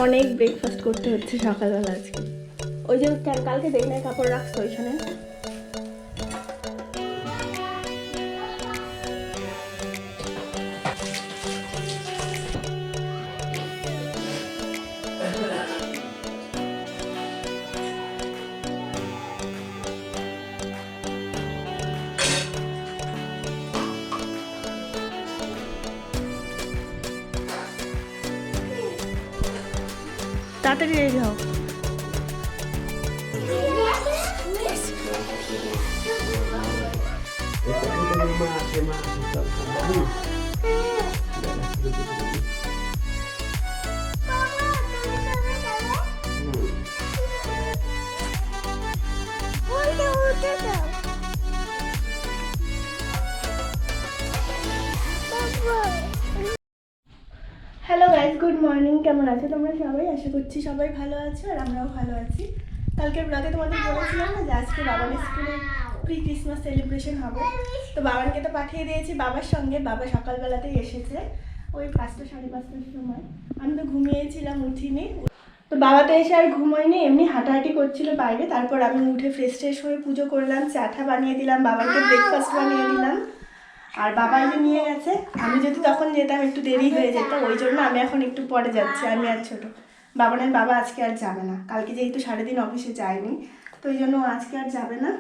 অনেক ব্রেকফাস্ট করতে হচ্ছে সকালবেলা আজকে। ওই যে কালকে দেখি না কাপড় রাখতো ওইখানে। তাড়াতাড়ি রেডি হও। Hello guys, good morning. কেমন আছো তোমরা সবাই? আশা করছি সবাই ভালো আছো আর আমরাও ভালো আছি। কালকের ব্লগে তোমাদের বলেছিলাম না যে আজকে বাবানের স্কুলে প্রি ক্রিসমাস সেলিব্রেশন হবে। তো বাবানকে তো পাঠিয়ে দিয়েছি বাবার সঙ্গে। বাবা সকালবেলাতেই এসেছে, ওই 5টা 5:30টার সময়। আমি তো ঘুমিয়েছিলাম, উঠিনি। তো বাবা তো এসে আর ঘুমোয়নি, এমনি হাঁটাহাঁটি করছিল বাইরে। তারপর আমি উঠে ফ্রেশ ট্রেশ হয়ে পুজো করলাম, চাটা বানিয়ে দিলাম, বাবাকে ব্রেকফাস্ট বানিয়ে দিলাম। আর বাবা যে নিয়ে গেছে, আমি যদি তখন যেতাম একটু দেরি হয়ে যেত, ওই জন্য আমি এখন একটু পরে যাচ্ছি। আমি আর ছোটো বাবানের বাবা আজকে আর যাবে না, কালকে যেহেতু 3:30 অফিসে যায়নি, তো ওই জন্য আজকে আর যাবে না।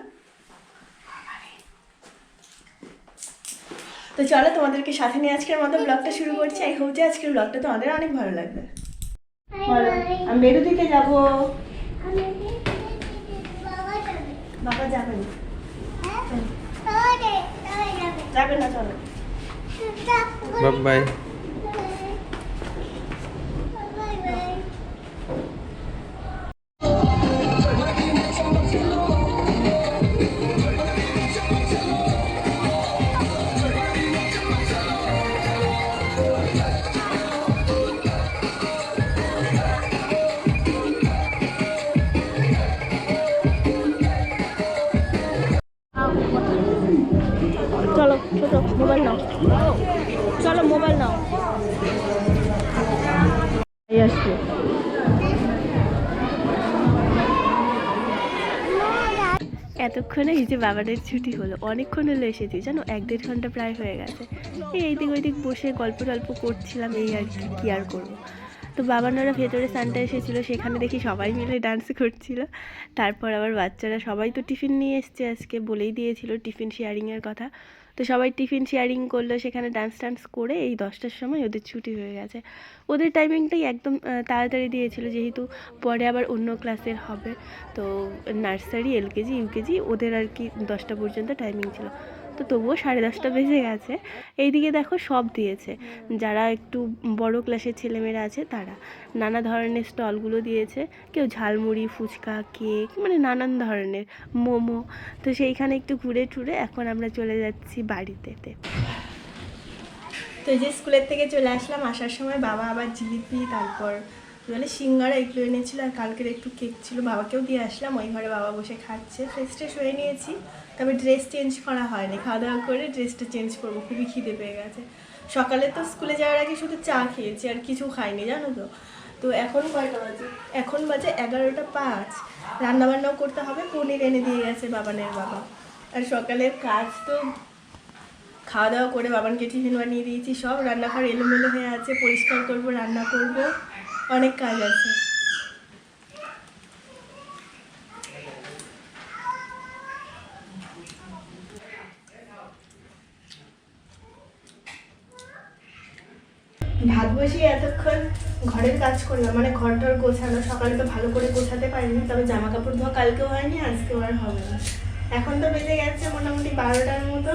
তো চলো তোমাদেরকে সাথে নিয়ে আজকের মতো ব্লগটা শুরু করছি। আই হোপ যে আজকের ব্লগটা তোমাদের অনেক ভালো লাগবে। বলো, আমি বেরু দিকে যাবো। বাবা যাবে না, যাবে না, চলো বাই। চলো ছোটো মোবাইল নাও, চলো মোবাইল নাও। আসবে এতক্ষণে এই যে বাবাদের ছুটি হলো, অনেকক্ষণ হলো এসেছি জানো, 1-1.5 ঘন্টা প্রায় হয়ে গেছে। এইদিক ওইদিক বসে গল্প টল্প করছিলাম, এই আর কি আর করবো। তো বাবানারা ভেতরে সানটা এসেছিলো, সেখানে দেখি সবাই মিলে ডান্স করছিল। তারপর আবার বাচ্চারা সবাই তো টিফিন নিয়ে এসছে, আজকে বলেই দিয়েছিল টিফিন শেয়ারিংয়ের কথা। তো সবাই টিফিন শেয়ারিং করলো, সেখানে ডান্স টান্স করে এই 10টার সময় ওদের ছুটি হয়ে গেছে। ওদের টাইমিংটাই একদম তাড়াতাড়ি দিয়েছিল, যেহেতু পরে আবার অন্য ক্লাসের হবে। তো নার্সারি, এলকেজি, ইউকেজি ওদের আর কি 10টা পর্যন্ত টাইমিং ছিল। তো তবুও 10:30 বেজে গেছে। এইদিকে দেখো সব দিয়েছে, যারা একটু বড় ক্লাসের ছেলেমেয়েরা আছে তারা নানা ধরনের স্টলগুলো দিয়েছে। কেউ ঝালমুড়ি, ফুচকা, কেক, মানে নানান ধরনের, মোমো। তো সেইখানে একটু ঘুরে টুরে এখন আমরা চলে যাচ্ছি বাড়িতে। তো এই যে স্কুলের থেকে চলে আসলাম, আসার সময় বাবা আবার জিলিপি, তারপর বলে সিঙ্গারা এগুলো এনেছিল, আর কালকের একটু কেক ছিল, বাবাকেও দিয়ে আসলাম। ওই ঘরে বাবা বসে খাচ্ছে। ফ্রেশ ট্রেশ হয়ে নিয়েছি, তবে ড্রেস চেঞ্জ করা হয়নি। খাওয়া দাওয়া করে ড্রেসটা চেঞ্জ করবো, খুবই খিদে পেয়ে গেছে। সকালে তো স্কুলে যাওয়ার আগে শুধু চা খেয়েছি, আর কিছু খাইনি জানো তো। তো এখন কয়টা বাজে? এখন বাজে 11:05। রান্নাবান্নাও করতে হবে, পনির এনে দিয়ে গেছে বাবানের বাবা। আর সকালের কাজ তো খাওয়া দাওয়া করে বাবানকে টিফিন বানিয়ে দিয়েছি, সব রান্নাঘর এলোমেলো হয়ে আছে, পরিষ্কার করব, রান্না করব, অনেক কাজ আছে। ভাত বসিয়ে এতক্ষণ ঘরের কাজ করলাম, মানে ঘরটার গোছানো। সকালে তো ভালো করে গোছাতে পারিনি, তবে জামা কাপড় ধোয়া কালকেও হয়নি, আজকেও আর হবে না। এখন তো বেজে গেছে মোটামুটি 12টার মতো।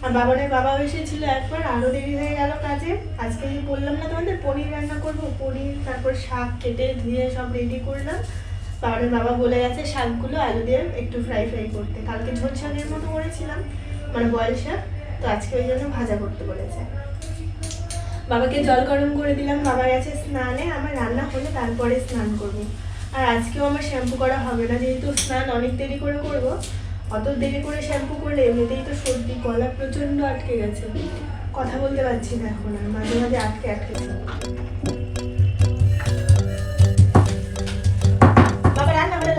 আর বাবানের বাবা এসেছিল একবার, আরও দেরি হয়ে গেল কাজে। আজকে আমি বললাম না তোমাদের পনির রান্না করবো, পনির তারপর শাক কেটে ধুয়ে সব রেডি করলাম। বাবানের বাবা বলে গেছে শাকগুলো আলু দিয়ে একটু ফ্রাই করতে। কালকে ঝোল শাকের মতো করেছিলাম, মানে বয়েল শাক, তো আজকে ওই জন্য ভাজা করতে বলেছে। বাবাকে জল গরম করে দিলাম, বাবা গেছে স্নানে। আমার রান্না হলে তারপরে স্নান করবো। আর আজকেও আমার শ্যাম্পু করা হবে না, যেহেতু স্নান অনেক দেরি করে করবো। অত দেরি করে শ্যাম্পু করলে এমনিতেই তো সর্দি, গলা প্রচণ্ড আটকে গেছে, কথা বলতে পারছি না এখন, আর মাঝে মাঝে আটকে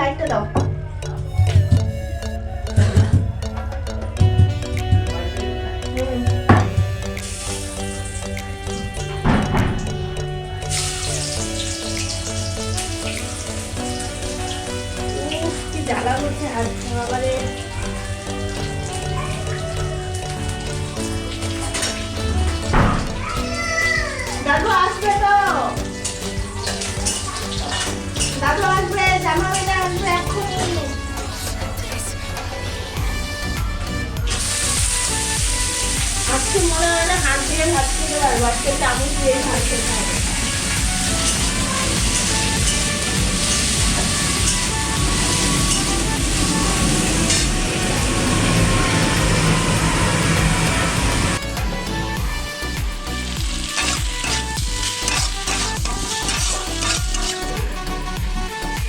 লাইটটা দাও। কি জ্বালা করছে হাত বাবারে। দাদু আসবে তো, দাদু আসবে, জামা বেঁধে আসবে এক্ষুনি। আজকে মনে হয় না হাত দিয়ে ভাত খেতে পারবো, আজকে চামচ দিয়ে ভাত খেতে হবে।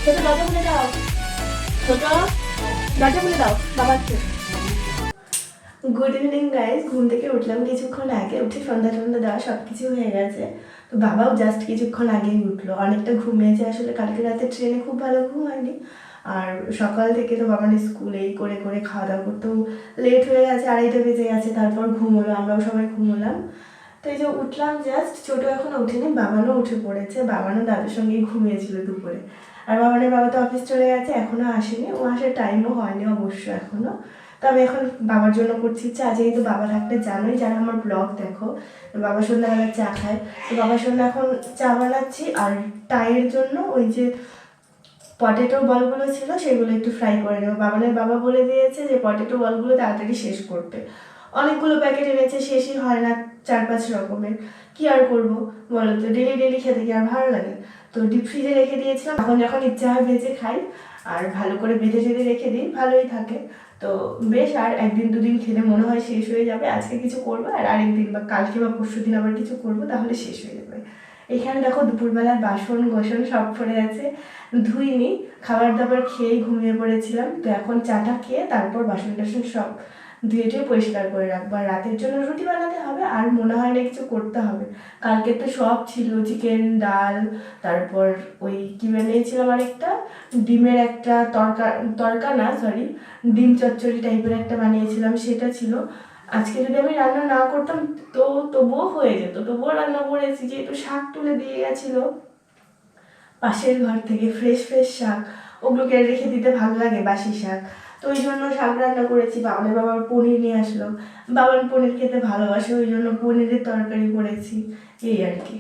ছোট দরজা খুলে দাও, ছোট দরজা খুলে দাও, বাবা আসছে। গুড ইভিনিং গাইজ, ঘুম থেকে উঠলাম কিছুক্ষণ আগে, উঠে সন্ধ্যা টন্ধা দেওয়া সব কিছু হয়ে গেছে। তো বাবাও জাস্ট কিছুক্ষণ আগেই উঠলো, অনেকটা ঘুমিয়েছে আসলে, কালকে রাতে ট্রেনে খুব ভালো ঘুম হয়নি। আর সকাল থেকে তো বাবার স্কুলেই করে করে খাওয়া দাওয়া করতেও লেট হয়ে গেছে, 2:30 বেজে গেছে, তারপর ঘুমোলো, আমরাও সবাই ঘুমোলাম। তো এই যে উঠলাম জাস্ট, ছোটো এখনও উঠেনি, বাবানও উঠে পড়েছে, বাবানও দাদুর সঙ্গেই ঘুমিয়েছিল দুপুরে। আর বাবানের বাবা তো অফিস চলে গেছে, এখনও আসেনি, ও আসার টাইমও হয়নি অবশ্য এখনও। তো আমি এখন বাবার জন্য করছি চা, যেহেতু বাবা থাকলে জানোই, যারা আমার ব্লগ দেখো, বাবা সন্ধ্যাবেলা চা খায়, তো বাবার জন্য এখন চা বানাচ্ছি। আর টাইয়ের জন্য ওই যে পটেটো বলগুলো ছিল সেগুলো একটু ফ্রাই করে নেবো। বাবানের বাবা বলে দিয়েছে যে পটেটো বলগুলো তাড়াতাড়ি শেষ করতে, অনেকগুলো প্যাকেট এনেছে, শেষই হয় না 4-5 রকমের। কি আর করবো বলো তো, ডেলি ডেলি খেতে কি আর ভালো লাগে? তো ডিপ ফ্রিজে রেখে দিয়েছিলাম, এখন যখন ইচ্ছা হয় ভেজে খাই, আর ভালো করে বেঁধে টেঁধে রেখে দিই, ভালোই থাকে। তো বেশ, আর 1-2 দিন খেলে মনে হয় শেষ হয়ে যাবে। আজকে কিছু করবো, আর আরেকদিন বা কালকে বা পরশু দিন আবার কিছু করবো, তাহলে শেষ হয়ে যাবে। এখানে দেখো দুপুরবেলার বাসন গোসন সব পড়ে আছে, ধুইনি, খাবার দাবার খেয়ে ঘুমিয়ে পড়েছিলাম। তো এখন চাটা খেয়ে তারপর বাসন টাসন সব ধুয়ে টুয়ে পরিষ্কার করে রাখবো। আর রাতের জন্য রুটি বানাতে হবে, আর মনে হয় না কিছু করতে হবে। কালকে তো সব ছিল, চিকেন, ডাল, তারপর ওই কি বানিয়েছিলাম আরেকটা, ডিমের একটা তরকা, তরকা না সরি, ডিম চচ্চড়ি টাইপের একটা বানিয়েছিলাম, সেটা ছিল। আজকে যদি আমি রান্না না করতাম তো তবুও হয়ে যেত, তবুও রান্না করেছি, যেহেতু শাক তুলে দিয়ে গেছিলো পাশের ঘর থেকে, ফ্রেশ ফ্রেশ শাক, ওগুলোকে রেখে দিতে ভালো লাগে, বাসি শাক, তো ওই জন্য শাক রান্না করেছি। বাবানের বাবার পনির নিয়ে আসলো, বাবার পনির খেতে ভালোবাসে, ওই জন্য পনিরের তরকারি করেছি, এই আর কি।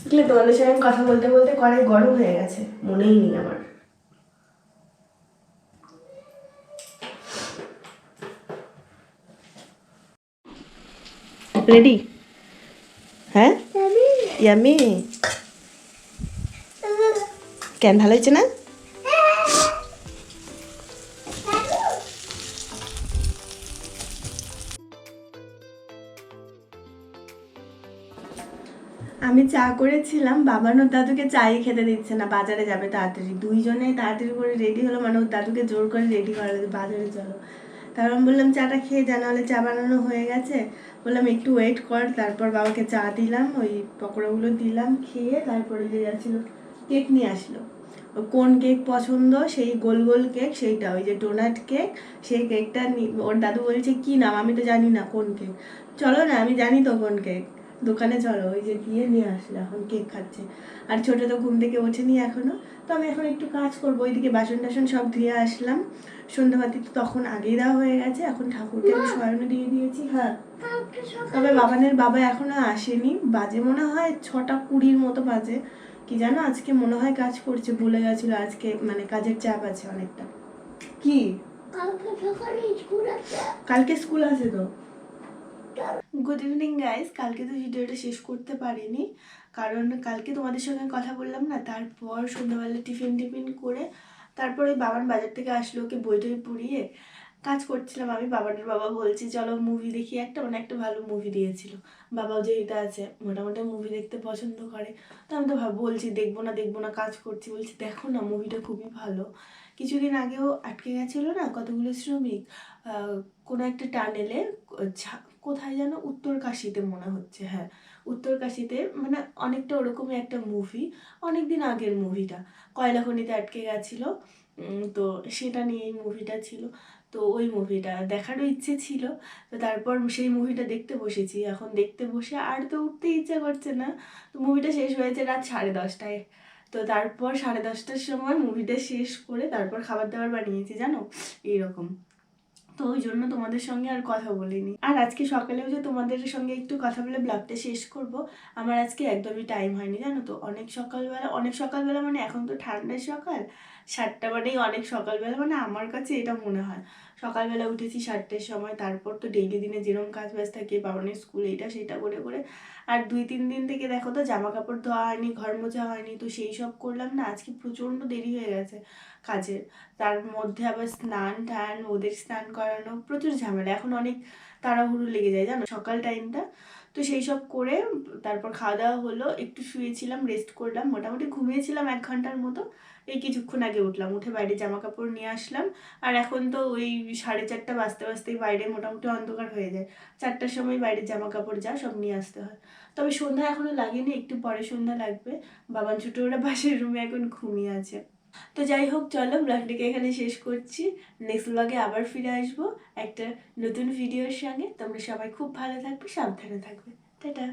বুঝলে, তোমাদের সঙ্গে কথা বলতে বলতে কড়াই গরম হয়ে গেছে, মনেই নেই আমার। রেডি? হ্যাঁ, ইয়ামি। কেন, ভালো হয়েছে না? আমি চা করেছিলাম, বাবানো দাদুকে চাই খেতে দিচ্ছে না, বাজারে যাবে তাড়াতাড়ি, দুইজনে তাড়াতাড়ি করে রেডি হলো, মানে ওর দাদুকে জোর করে রেডি করা, বাজারে চলো। তারপর আমি বললাম চাটা খেয়ে যা, নাহলে চা বানানো হয়ে গেছে, বললাম একটু ওয়েট কর। তারপর বাবাকে চা দিলাম, ওই পকোড়াগুলো দিলাম, খেয়ে তারপরে যে যাচ্ছিলো কেক নিয়ে আসলো, কোন কেক পছন্দ, সেই গোল গোল কেক, সেইটা ওই যে ডোনাট কেক, সেই কেকটা ওর দাদু বলছে কি নাম, আমি তো জানি না কোন কেক। চলো না, আমি জানি তো কোন কেক, দোকানে চলো, ওই যে গিয়ে নিয়ে আসলে এখন কেক খাচ্ছে। আর ছোটো তো ঘুম থেকে ওঠেনি এখনও, তো আমি এখন একটু কাজ করবো, ওইদিকে বাসন টাসন সব ধুয়ে আসলাম, সন্ধ্যাবাতি তো তখন আগেই দেওয়া হয়ে গেছে, এখন ঠাকুরকে আমি শয়নে দিয়ে দিয়েছি। হ্যাঁ, তবে বাবানের বাবা এখনো আসেনি, বাজে মনে হয় 6:20 মতো বাজে, কি জানো আজকে মনে হয় কাজ করছে, ভুলে গেছিলো আজকে, মানে কাজের চাপ আছে অনেকটা। কি কালকে স্কুল আছে তো। গুড ইভিনিং গাইস, কালকে তো ভিডিওটা শেষ করতে পারিনি, কারণ কালকে তোমাদের সঙ্গে কথা বললাম না, তারপর সন্ধ্যাবেলা টিফিন করে তারপর ওই বাবান বাজার থেকে আসলো, ওকে বই টই পড়িয়ে কাজ করছিলাম আমি। বাবানের বাবা বলছে চলো মুভি দেখি একটা, মানে একটা ভালো মুভি দিয়েছিল, বাবাও যেটা আছে মোটামুটি মুভি দেখতে পছন্দ করে। তো আমি তো বলছি দেখবো না কাজ করছি, বলছি দেখো না মুভিটা খুবই ভালো। কিছুদিন আগেও আটকে গেছিলো না কতগুলো শ্রমিক কোনো একটা টানেলে, কোথায় যেন উত্তরকাশীতে মনে হচ্ছে, হ্যাঁ উত্তরকাশীতে, মানে অনেকটা ওরকমই একটা মুভি, অনেক দিন আগের মুভিটা, কয়লাখনিতে আটকে গেছিলো। তো সেটা নিয়েই মুভিটা ছিল। তো ওই মুভিটা দেখারও ইচ্ছে ছিল। তো তারপর সেই মুভিটা দেখতে বসেছি, এখন দেখতে বসে আর তো উঠতে ইচ্ছা করছে না। তো মুভিটা শেষ হয়েছে রাত 10:30টায়। তো তারপর 10:30টার সময় মুভিটা শেষ করে তারপর খাবার দাবার বানিয়েছি জানো, এইরকম। তো ওই জন্য তোমাদের সঙ্গে আর কথা বলিনি। আর আজকে সকালেও যে তোমাদের সঙ্গে একটু কথা বলে ব্লগটা শেষ করব, আমার আজকে একদমই টাইম হয়নি জানো তো। অনেক সকালবেলা মানে এখন তো ঠান্ডার সকাল, 7টা মানেই অনেক সকালবেলা, মানে আমার কাছে এটা মনে হয়। সকালবেলা উঠেছি 7টার সময়, তারপর তো ডেইলি দিনে যেরকম কাজ বাজ থাকে, বাবানের স্কুল এটা সেটা করে করে, আর 2-3 দিন থেকে দেখো তো জামা কাপড় ধোয়া হয়নি, ঘর মোছা হয়নি, তো সেই সব করলাম না, আজকে প্রচণ্ড দেরি হয়ে গেছে কাজের। তার মধ্যে আবার স্নান টান, ওদের স্নান করানো, প্রচুর ঝামেলা। এখন অনেক তাড়াহুড়ো লেগে যায় জানো সকাল টাইমটা। তো সেই সব করে তারপর খাওয়া দাওয়া হলো, একটু শুয়েছিলাম, রেস্ট করলাম, মোটামুটি ঘুমিয়েছিলাম 1 ঘন্টার মতো। এই কিছুক্ষণ আগে উঠলাম, উঠে বাইরে জামা কাপড় নিয়ে আসলাম। আর এখন তো ওই 4:30 বাজতে বাজতেই বাইরে মোটামুটি অন্ধকার হয়ে যায়। 4টার সময় বাইরে জামা কাপড় যা সব নিয়ে আসতে হয়। তবে সন্ধ্যা এখনো লাগেনি, একটু পরে সন্ধ্যা লাগবে। বাবান ছোটো ওরা পাশের রুমে এখন ঘুমিয়ে আছে। তো যাই হোক, চলো ব্লগটিকে এখানে শেষ করছি। নেক্সট ব্লগে আবার ফিরে আসবো একটা নতুন ভিডিওর সঙ্গে। তোমরা সবাই খুব ভালো থাকবে, সাবধানে থাকবে। টাটা।